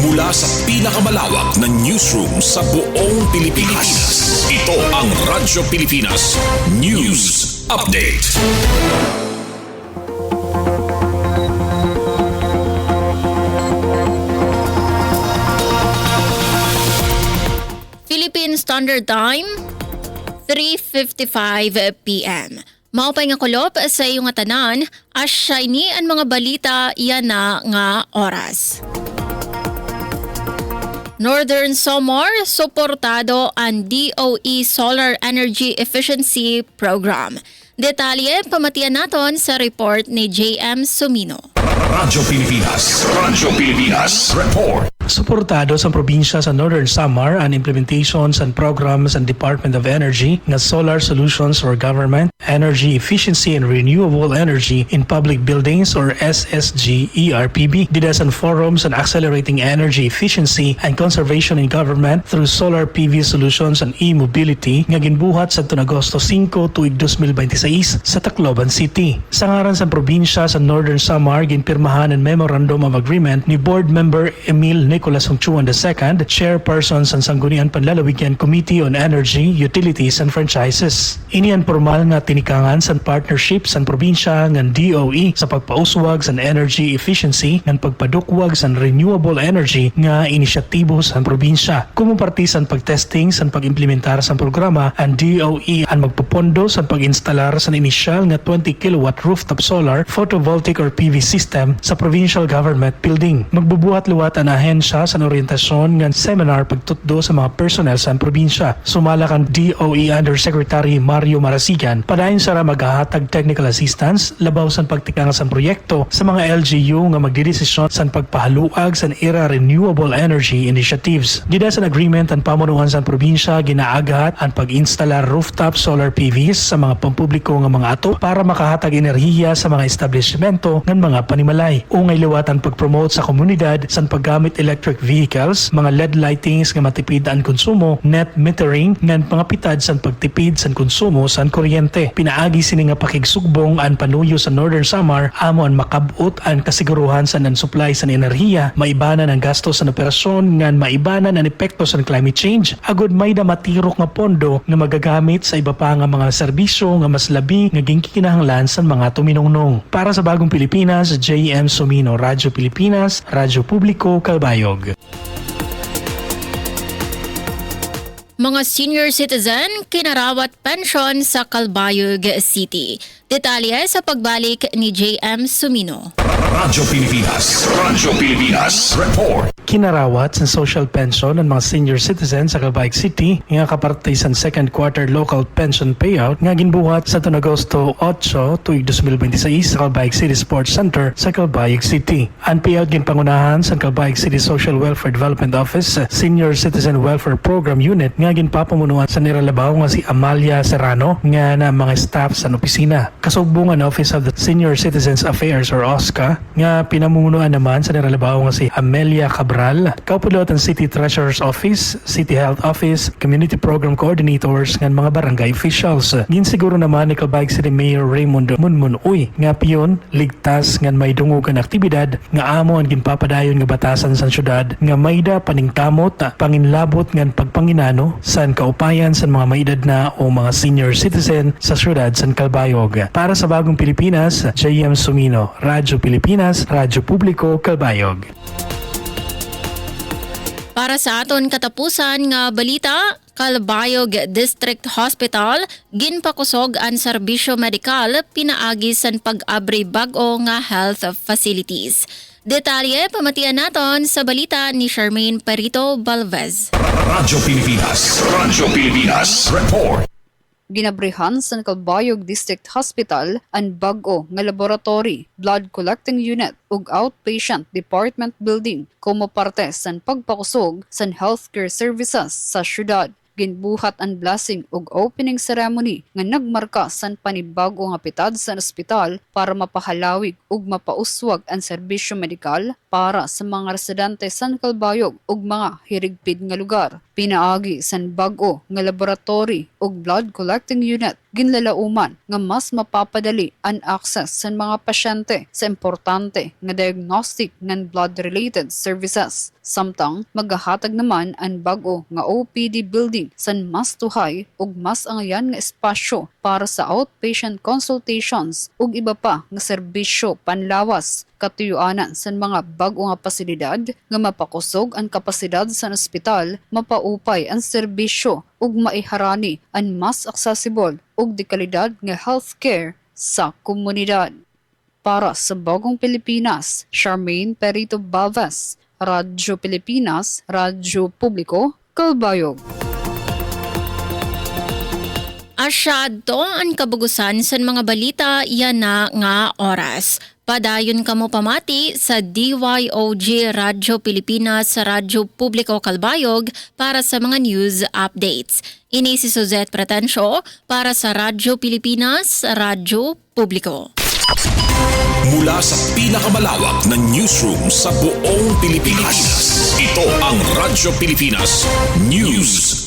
Mula sa pinakamalawak na newsroom sa buong Pilipinas. Ito ang Radyo Pilipinas News Update. Philippine Standard Time, 3:55 p.m. Maupay nga kulop sa iyong nga tanan, as shiny ang mga balita yan na nga oras. Northern Samar, suportado ang DOE Solar Energy Efficiency Program. Detalye, pamatian naton sa report ni JM Sumino. Radyo Pilipinas Report. Suportado sa probinsya sa Northern Samar ang implementations and programs ng Department of Energy ng Solar Solutions for Government, Energy Efficiency and Renewable Energy in Public Buildings or SSG ERPB. Didasan forums on accelerating energy efficiency and conservation in government through solar PV solutions and e-mobility nga ginbuhat sa Agosto 5 tuig 2026 sa Tacloban City. Sa ngaran sa probinsya sa Northern Samar ginpirmahan ang Memorandum of Agreement ni Board Member Emil Nicolas Hongchuan II, Chairperson sa Sangguniang Panlalawigan Committee on Energy, Utilities and Franchises. Ini ang formal nga tinikangan sa partnership sa probinsya ng DOE sa pagpauswag sa energy efficiency ng pagpadukwag sa renewable energy nga inisyatibo sa probinsya. Kumuparti sa pagtesting sa pag-implementar sa programa, ang DOE ang magpupondo sa pag-instalar sa inisyal nga 20 kilowatt rooftop solar photovoltaic or PV system sa provincial government building. Magbubuhat-luwat ang ahensya sa orientasyon ng seminar pagtutdo sa mga personnel sa probinsya. Sumala kan DOE Undersecretary Mario Marasigan, padayon sa maghahatag technical assistance labaw sa pagtikang sa proyekto sa mga LGU nga magdidesisyon sa pagpahaluag sa era renewable energy initiatives. Dida sa agreement ang pamunuan sa probinsya ginaaghat ang pag-instalar rooftop solar PVs sa mga pampubliko nga mga ato para makahatag enerhiya sa mga establishmento ng mga panimalay. Ungay liwat ang pag-promote sa komunidad sa paggamit electric vehicles, mga LED lightings nga matipid ang konsumo, net metering nga mga pitad sa pagtipid sa konsumo sa kuryente. Pinaagi sini nga pakigsugbong ang panuyo sa Northern Samar amo ang makabut ang kasiguruhan sa nan supply sa enerhiya, maibanan ang gastos sa operasyon nga maibanan ang epekto sa climate change. Agud may da matirok nga pondo nga magagamit sa iba pa nga mga serbisyo nga mas labi nga ginkinahanglan sa mga tuminungnong. Para sa Bagong Pilipinas, JM Sumino, Radyo Pilipinas, Radyo Publiko, Calbayog. Mga senior citizen kinarawat pensyon sa Calbayog City. Detalye sa pagbalik ni JM Sumino. Radyo Pilipinas Report. Kinarawat sa social pension ng mga senior citizens sa Calbayog City nga kaparte sa second quarter local pension payout nga ginbuhat sa Agosto 8 tuig 2026 sa Calbayog City Sports Center sa Calbayog City. Ang payout ginpangunahan sa Calbayog City Social Welfare Development Office Senior Citizen Welfare Program Unit nga ginpapamunuan sa niralabaw nga si Amalia Serrano nga na mga staff sa opisina. Kasubungan Office of the Senior Citizens Affairs or OSCA nga pinamumunuan naman sa niralabaw nga si Amelia Cabral, kaupulot ang City Treasurer's Office, City Health Office, Community Program Coordinators ng mga barangay officials. Ginsiguro naman ni Calbayog City Mayor Raymond Munmun Uy nga piyon ligtas nga may dungugan aktibidad nga amo ang ginpapadayon nga batasan sa syudad nga mayda paningkamot panginlabot nga pagpanginano sa kaupayan sa mga maedad na o mga senior citizen sa syudad sa Calbayog. Para sa Bagong Pilipinas, JM Sumino, Radyo Pilipinas, Radyo Publiko, Calbayog. Para sa aton katapusan nga balita, Calbayog District Hospital ginpakusog ang serbisyo medikal pinaagi san pag-abri bag-o nga health facilities. Detalye pamatian naton sa balita ni Charmaine Perito Balvez. Radyo Pilipinas Report. Ginabrihan sa Calbayog District Hospital ang bag-o nga laboratory, blood collecting unit ug outpatient department building como parte sa pagpakusog sa healthcare services sa syudad. Ginbuhat ang blessing ug opening ceremony nga nagmarka sa panibago nga pitad sa ospital para mapahalawig ug mapauswag ang serbisyo medikal para sa mga residente sa Calbayog ug mga hirigpid nga lugar. Pinaagi san bag-o nga laboratory ug blood collecting unit ginlalauman nga mas mapapadali ang access sa mga pasyente sa importante nga diagnostic ng blood-related services. Samtang maghahatag naman ang bag-o nga OPD building san mas tuhay ug mas angayan nga espasyo para sa outpatient consultations ug iba pa nga serbisyo panlawas katuyuanan sa mga bag-o nga pasilidad nga mapakusog ang kapasidad sa ospital, mapaupay ang serbisyo ug maiharani ang mas accessible ug de kalidad nga healthcare sa komunidad. Para sa Bagong Pilipinas, Charmaine Perito Balvas, Radyo Pilipinas, Radyo Publiko, Kalbayog. Asyado ang kabugusan sa mga balita yan na nga oras. Padayon kamo pamati sa DYOG Radyo Pilipinas sa Radyo Publiko Kalbayog para sa mga news updates. Ini si Suzette Pretensio para sa Radyo Pilipinas, Radyo Publiko. Mula sa pinakamalawak na newsroom sa buong Pilipinas, ito ang Radyo Pilipinas News